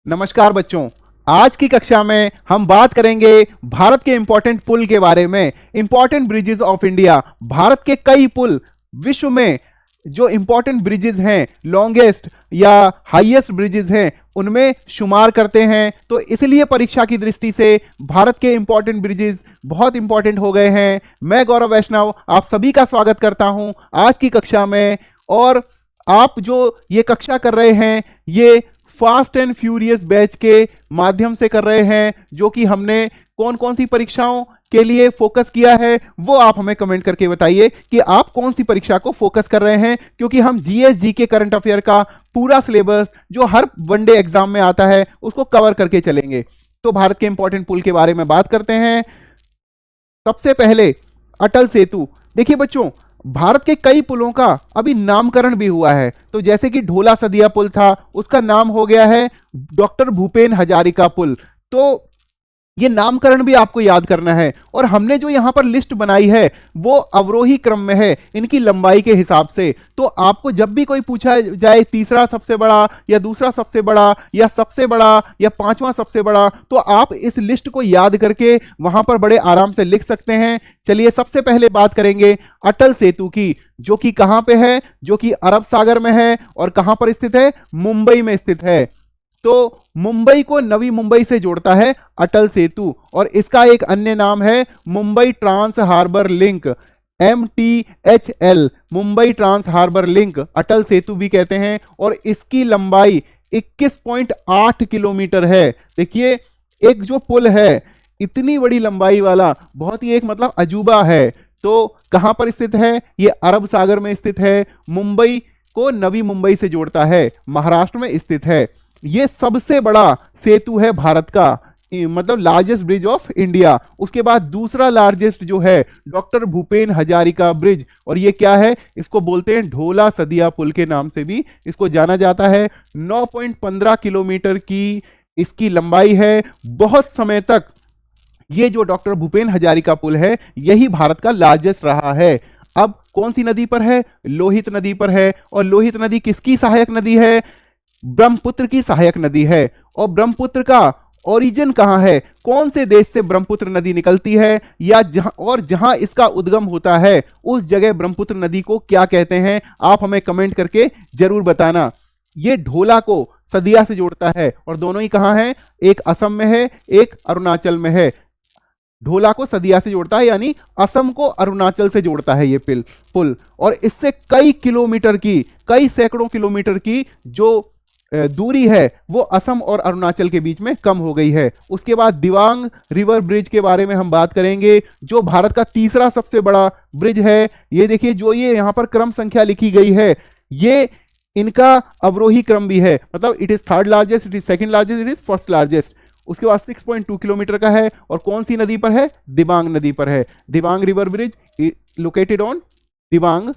नमस्कार बच्चों। आज की कक्षा में हम बात करेंगे भारत के इंपॉर्टेंट पुल के बारे में। Important bridges of India. Bharat के कई पुल विश्व में जो इंपॉर्टेंट ब्रिजेस हैं, लॉन्गेस्ट या हाईएस्ट ब्रिजेस हैं, उनमें शुमार करते हैं। तो इसलिए परीक्षा की दृष्टि से भारत के इंपॉर्टेंट ब्रिजेस बहुत इंपॉर्टेंट हो गए हैं। मैं गौरव वैष्णव आप सभी का स्वागत करता हूं आज की कक्षा में। और आप जो ये कक्षा कर रहे हैं ये फास्ट एंड फ्यूरियस बैच के माध्यम से कर रहे हैं, जो कि हमने कौन कौन सी परीक्षाओं के लिए फोकस किया है वो आप हमें कमेंट करके बताइए कि आप कौन सी परीक्षा को फोकस कर रहे हैं। क्योंकि हम जीएस के करंट अफेयर का पूरा सिलेबस जो हर वनडे एग्जाम में आता है उसको कवर करके चलेंगे। तो भारत के इंपॉर्टेंट पुल के बारे में बात करते हैं। सबसे पहले अटल सेतु। देखिए बच्चों, भारत के कई पुलों का अभी नामकरण भी हुआ है। तो जैसे कि ढोला सदिया पुल था, उसका नाम हो गया है डॉक्टर भूपेन हजारिका पुल। तो ये नामकरण भी आपको याद करना है। और हमने जो यहां पर लिस्ट बनाई है वो अवरोही क्रम में है, इनकी लंबाई के हिसाब से। तो आपको जब भी कोई पूछा जाए तीसरा सबसे बड़ा या दूसरा सबसे बड़ा या सबसे बड़ा या पांचवा सबसे बड़ा, तो आप इस लिस्ट को याद करके वहां पर बड़े आराम से लिख सकते हैं। चलिए सबसे पहले बात करेंगे अटल सेतु की, जो कि कहां पे है, जो कि अरब सागर में है। और कहां पर स्थित है? मुंबई में स्थित है। तो मुंबई को नवी मुंबई से जोड़ता है अटल सेतु। और इसका एक अन्य नाम है Mumbai trans harbour link, MTHL, Mumbai trans harbour link Atal Setu भी कहते हैं। और इसकी लंबाई 21.8 किलोमीटर है। देखिए, एक जो पुल है इतनी बड़ी लंबाई वाला, बहुत ही एक मतलब अजूबा है। तो कहां पर स्थित है? ये अरब सागर में स्थित है। मुंबई को नवी मुंबई से जोड़ता है, महाराष्ट्र में स्थित है। ये सबसे बड़ा सेतु है भारत का, मतलब लार्जेस्ट ब्रिज ऑफ इंडिया। उसके बाद दूसरा लार्जेस्ट जो है डॉक्टर भूपेन हजारिका ब्रिज। और ये क्या है? इसको बोलते हैं ढोला सदिया पुल के नाम से भी इसको जाना जाता है। 9.15 किलोमीटर की इसकी लंबाई है। बहुत समय तक ये जो डॉक्टर भूपेन हजारिका पुल है यही भारत का लार्जेस्ट रहा है। अब कौन सी नदी पर है? लोहित नदी पर है। और लोहित नदी किसकी सहायक नदी है? ब्रह्मपुत्र की सहायक नदी है। और ब्रह्मपुत्र का ओरिजिन कहां है? कौन से देश से ब्रह्मपुत्र नदी निकलती है, या जहां इसका उद्गम होता है उस जगह ब्रह्मपुत्र नदी को क्या कहते हैं? आप हमें कमेंट करके जरूर बताना। ये ढोला को सदिया से जोड़ता है और दोनों ही कहां है? एक असम में है, एक अरुणाचल में है। ढोला को सदिया से जोड़ता है, यानी असम को अरुणाचल से जोड़ता है ये पुल। और इससे कई किलोमीटर की, कई सैकड़ों किलोमीटर की जो दूरी है वो असम और अरुणाचल के बीच में कम हो गई है। उसके बाद दिबांग रिवर ब्रिज के बारे में हम बात करेंगे, जो भारत का तीसरा सबसे बड़ा ब्रिज है। ये देखिए, जो ये यहां पर क्रम संख्या लिखी गई है ये इनका अवरोही क्रम भी है, मतलब it is third largest, it is second largest, it is first largest. उसके बाद 6.2 किलोमीटर का है। और कौन सी नदी पर है? दिबांग नदी पर है। Dibang river bridge located on Dibang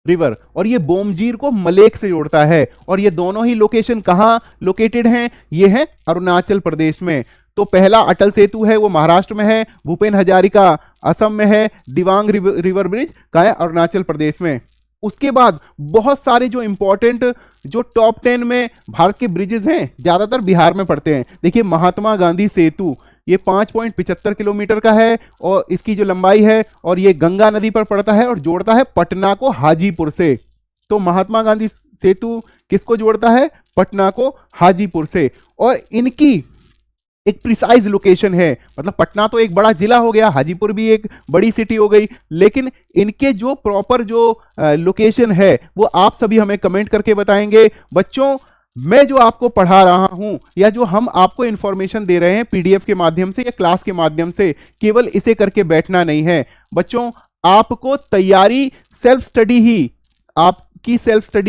river. और ये बोमजीर को मलेक से जोड़ता है। और ये दोनों ही लोकेशन कहां लोकेटेड हैं? ये है अरुणाचल प्रदेश में। तो पहला अटल सेतु है वो महाराष्ट्र में है, भूपेन हजारिका असम में है, दिबांग रिवर ब्रिज कहां है? अरुणाचल प्रदेश में। उसके बाद बहुत सारे जो इंपॉर्टेंट, जो टॉप 10 में भारत के ब्रिजेस हैं ज्यादातर बिहार में पड़ते हैं। देखिए, महात्मा गांधी सेतु ये 5.75 किलोमीटर का है और इसकी जो लंबाई है, और ये गंगा नदी पर पड़ता है और जोड़ता है पटना को हाजीपुर से। तो महात्मा गांधी सेतु किसको जोड़ता है? पटना को हाजीपुर से। और इनकी एक प्रिसाइज लोकेशन है, मतलब पटना तो एक बड़ा जिला हो गया, हाजीपुर भी एक बड़ी सिटी हो गई, लेकिन इनके जो प्रॉपर जो लोकेशन है वो आप सभी हमें कमेंट करके बताएंगे। बच्चों, मैं जो आपको पढ़ा रहा हूं या जो हम आपको इंफॉर्मेशन दे रहे हैं पीडीएफ के माध्यम से या क्लास के माध्यम से, केवल इसे करके बैठना नहीं है बच्चों। आपको तैयारी, सेल्फ स्टडी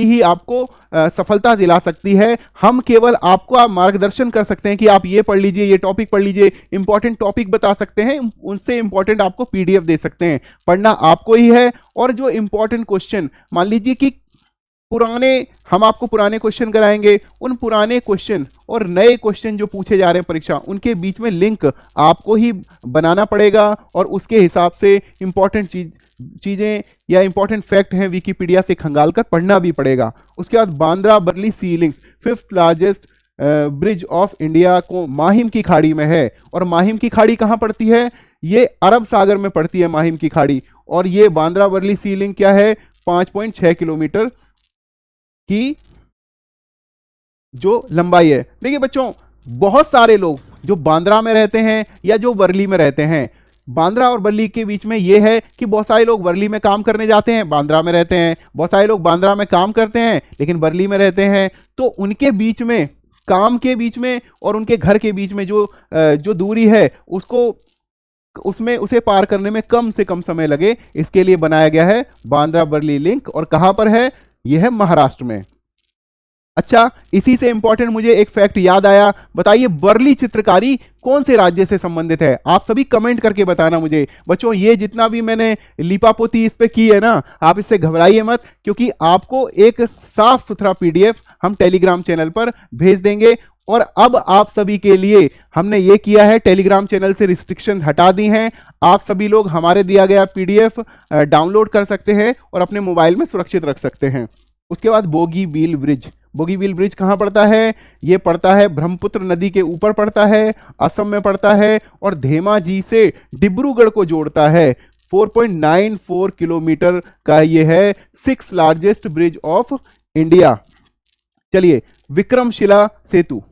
ही आपको सफलता दिला सकती है। हम केवल आपको मार्गदर्शन कर सकते हैं कि आप ये पढ़ लीजिए, ये टॉपिक पढ़ लीजिए, इंपॉर्टेंट टॉपिक बता सकते हैं, उनसे इंपॉर्टेंट आपको पीडीएफ दे सकते हैं। पढ़ना आपको ही है। और जो इंपॉर्टेंट क्वेश्चन, मान लीजिए कि हम आपको पुराने क्वेश्चन कराएंगे, उन पुराने क्वेश्चन और नए क्वेश्चन जो पूछे जा रहे हैं परीक्षा, उनके बीच में लिंक आपको ही बनाना पड़ेगा। और उसके हिसाब से इंपॉर्टेंट चीजें या इंपॉर्टेंट फैक्ट हैं विकिपीडिया से खंगाल कर पढ़ना भी पड़ेगा। उसके बाद Bandra Worli sea links 5th largest bridge of India को माहिम की खाड़ी में है। और माहिम की खाड़ी कहाँ पड़ती है? ये अरब सागर में पड़ती है माहिम की खाड़ी। और ये बांद्रा वर्ली सी लिंक क्या है? 5.6 किलोमीटर की जो लंबाई है। देखिए बच्चों, बहुत सारे लोग जो बांद्रा में रहते हैं या जो वर्ली में रहते हैं, बांद्रा और वर्ली के बीच में ये है कि बहुत सारे लोग वर्ली में काम करने जाते हैं, बांद्रा में रहते हैं। बहुत सारे लोग बांद्रा में काम करते हैं लेकिन वर्ली में रहते हैं। तो उनके बीच में, काम के बीच में और उनके घर के बीच में जो दूरी है उसमें उसे पार करने में कम से कम समय लगे, इसके लिए बनाया गया है बांद्रा वर्ली लिंक। और कहां पर है? यह है महाराष्ट्र में। अच्छा, इसी से इंपॉर्टेंट मुझे एक फैक्ट याद आया। बताइए, वर्ली चित्रकारी कौन से राज्य से संबंधित है? आप सभी कमेंट करके बताना मुझे। बच्चों, ये जितना भी मैंने लिपापोती इस पे की है ना, आप इससे घबराइए मत, क्योंकि आपको एक साफ सुथरा पीडीएफ हम टेलीग्राम चैनल पर भेज देंगे। और अब आप सभी के लिए हमने ये किया है, टेलीग्राम चैनल से रिस्ट्रिक्शन हटा दी हैं। आप सभी लोग हमारे दिया गया पीडीएफ डाउनलोड कर सकते हैं और अपने मोबाइल में सुरक्षित रख सकते हैं। उसके बाद बोगीबील ब्रिज। बोगीबील ब्रिज कहाँ पड़ता है? ये पड़ता है ब्रह्मपुत्र नदी के ऊपर पड़ता है, असम में पड़ता है और धेमाजी से डिब्रूगढ़ को जोड़ता है। 4.94 किलोमीटर का ये है 6th largest bridge of India. चलिए, विक्रमशिला सेतु।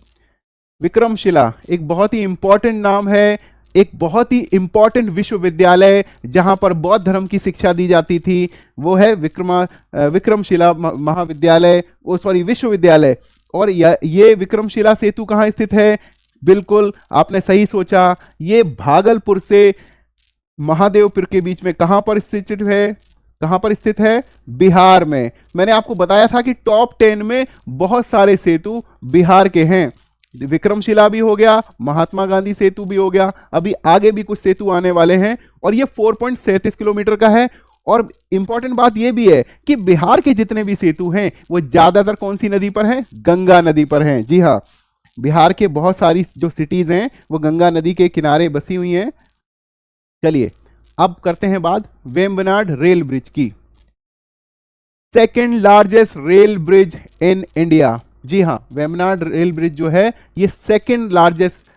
विक्रमशिला एक बहुत ही इंपॉर्टेंट नाम है, एक बहुत ही इंपॉर्टेंट विश्वविद्यालय जहां पर बौद्ध धर्म की शिक्षा दी जाती थी, वो है विक्रमशिला महाविद्यालय, विश्वविद्यालय। और ये विक्रमशिला सेतु कहाँ स्थित है? बिल्कुल आपने सही सोचा, ये भागलपुर से महादेवपुर के बीच में कहां पर स्थित है? कहां पर स्थित है? बिहार में। मैंने आपको बताया था कि टॉप 10 में बहुत सारे सेतु बिहार के हैं। विक्रमशिला भी हो गया, महात्मा गांधी सेतु भी हो गया, अभी आगे भी कुछ सेतु आने वाले हैं। और ये 4.37 किलोमीटर का है। और इंपॉर्टेंट बात यह भी है कि बिहार के जितने भी सेतु हैं वो ज्यादातर कौन सी नदी पर हैं? गंगा नदी पर हैं। जी हाँ, बिहार के बहुत सारी जो सिटीज हैं वो गंगा नदी के किनारे बसी हुई हैं। चलिए, अब करते हैं बात वेम्बनाड रेल ब्रिज की। Second largest rail bridge in India. जी हाँ, वेम्बनाड रेल ब्रिज जो है ये सेकेंड लार्जेस्ट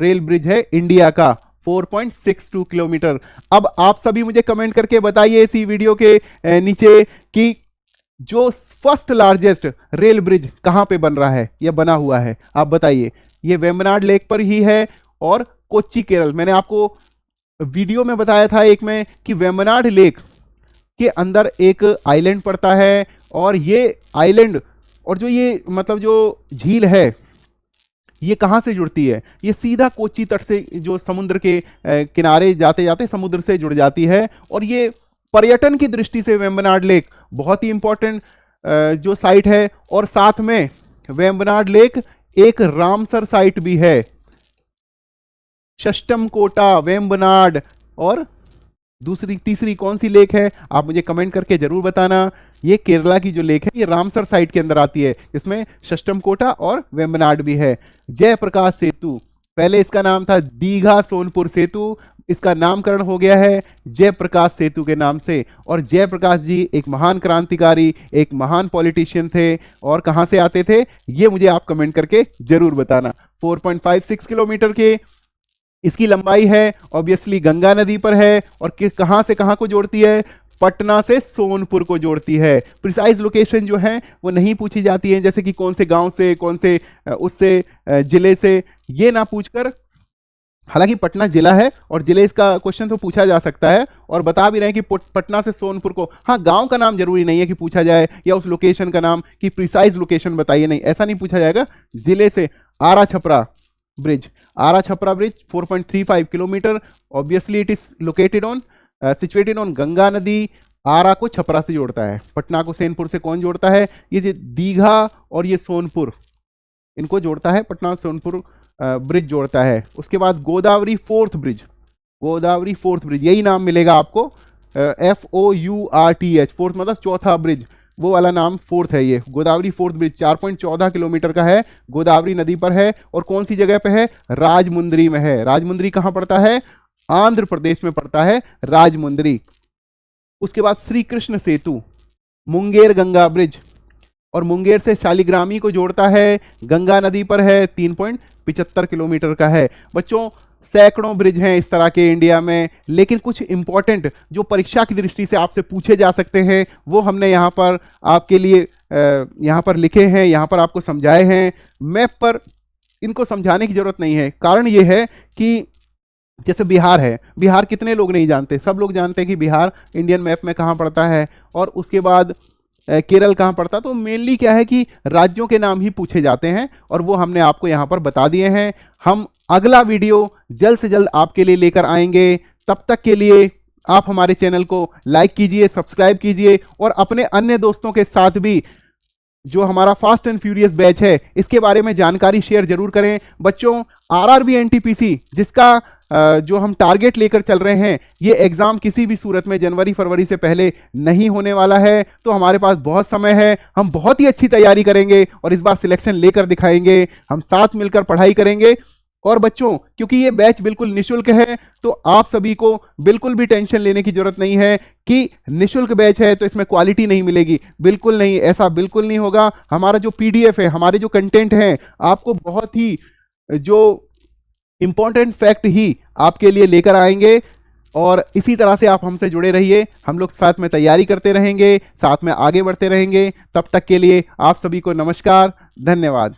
रेल ब्रिज है इंडिया का, 4.62 किलोमीटर। अब आप सभी मुझे कमेंट करके बताइए इसी वीडियो के नीचे कि जो फर्स्ट लार्जेस्ट रेल ब्रिज कहां पे बन रहा है या बना हुआ है, आप बताइए। ये वेम्बनाड लेक पर ही है और कोच्चि केरल। मैंने आपको वीडियो में बताया था एक में कि वेम्बनाड लेक के अंदर एक आइलैंड पड़ता है और ये आइलैंड और जो ये मतलब जो झील है ये कहां से जुड़ती है? ये सीधा कोच्चि तट से, जो समुद्र के किनारे जाते जाते समुद्र से जुड़ जाती है। और ये पर्यटन की दृष्टि से वेम्बनाड लेक बहुत ही इंपॉर्टेंट जो साइट है। और साथ में वेम्बनाड लेक एक रामसर साइट भी है। षष्टमकोटा, वेम्बनाड और तीसरी कौन सी लेक है? आप मुझे कमेंट करके जरूर बताना। ये केरला की जो लेक है ये रामसर साइट के अंदर आती है, इसमें षष्टमकोटा और वेम्बनाड भी है। जयप्रकाश सेतु, पहले इसका नाम था दीघा सोनपुर सेतु, इसका नामकरण हो गया है जयप्रकाश सेतु के नाम से। और जयप्रकाश जी एक महान क्रांतिकारी, एक महान पॉलिटिशियन थे। और कहां से आते थे ये मुझे आप कमेंट करके जरूर बताना। 4.56 किलोमीटर के इसकी लंबाई है, ऑब्वियसली गंगा नदी पर है। और कहां से कहां को जोड़ती है? पटना से सोनपुर को जोड़ती है। प्रिसाइज लोकेशन जो है वो नहीं पूछी जाती है, जैसे कि कौन से गांव से, कौन से उससे जिले से, ये ना पूछकर, हालांकि पटना जिला है और जिले का क्वेश्चन तो पूछा जा सकता है। और बता भी रहे हैं कि पटना से सोनपुर को, हाँ, गांव का नाम जरूरी नहीं है कि पूछा जाए या उस लोकेशन का नाम कि प्रिसाइज लोकेशन बताइए, नहीं, ऐसा नहीं पूछा जाएगा। जिले से Ara Chhapra bridge, Ara Chhapra bridge 4.35 kilometre. Obviously it is located on situated on Ganga नदी। आरा को छपरा से जोड़ता है, पटना को सैनपुर से कौन जोड़ता है? ये दीघा और ये सोनपुर, इनको जोड़ता है पटना सोनपुर ब्रिज जोड़ता है। उसके बाद Godavari fourth bridge, Godavari fourth bridge यही नाम मिलेगा आपको, FOURTH, फोर्थ मतलब चौथा ब्रिज, वो वाला नाम फोर्थ है। ये गोदावरी फोर्थ ब्रिज 4.14 किलोमीटर का है, गोदावरी नदी पर है। और कौन सी जगह पे है? राजमुंदरी में है। राजमुंदरी कहां पड़ता है? आंध्र प्रदेश में पड़ता है राजमुंदरी। उसके बाद श्री कृष्ण सेतु, मुंगेर गंगा ब्रिज, और मुंगेर से शालिग्रामी को जोड़ता है, गंगा नदी पर है, 3.75 किलोमीटर का है। बच्चों, सैकड़ों ब्रिज हैं इस तरह के इंडिया में, लेकिन कुछ इंपॉर्टेंट जो परीक्षा की दृष्टि से आपसे पूछे जा सकते हैं वो हमने यहाँ पर आपके लिए यहाँ पर लिखे हैं, यहाँ पर आपको समझाए हैं। मैप पर इनको समझाने की जरूरत नहीं है, कारण ये है कि जैसे बिहार है, बिहार कितने लोग नहीं जानते, सब लोग जानते हैं कि बिहार इंडियन मैप में कहाँ पड़ता है, और उसके बाद केरल कहाँ पड़ता। तो मेनली क्या है कि राज्यों के नाम ही पूछे जाते हैं, और वो हमने आपको यहाँ पर बता दिए हैं। हम अगला वीडियो जल्द से जल्द आपके लिए लेकर आएंगे। तब तक के लिए आप हमारे चैनल को लाइक कीजिए, सब्सक्राइब कीजिए, और अपने अन्य दोस्तों के साथ भी जो हमारा फास्ट एंड फ्यूरियस बैच है इसके बारे में जानकारी शेयर जरूर करें। बच्चों, आरआरबी एनटीपीसी जिसका जो हम टारगेट लेकर चल रहे हैं, ये एग्जाम किसी भी सूरत में जनवरी फरवरी से पहले नहीं होने वाला है, तो हमारे पास बहुत समय है। हम बहुत ही अच्छी तैयारी करेंगे और इस बार सिलेक्शन लेकर दिखाएंगे। हम साथ मिलकर पढ़ाई करेंगे। और बच्चों, क्योंकि ये बैच बिल्कुल निःशुल्क है, तो आप सभी को बिल्कुल भी टेंशन लेने की जरूरत नहीं है कि निःशुल्क बैच है तो इसमें क्वालिटी नहीं मिलेगी। बिल्कुल नहीं, ऐसा बिल्कुल नहीं होगा। हमारा जो पीडीएफ है, हमारे जो कंटेंट हैं, आपको बहुत ही जो इंपॉर्टेंट फैक्ट ही आपके लिए लेकर आएंगे। और इसी तरह से आप हमसे जुड़े रहिए, हम लोग साथ में तैयारी करते रहेंगे, साथ में आगे बढ़ते रहेंगे। तब तक के लिए आप सभी को नमस्कार, धन्यवाद।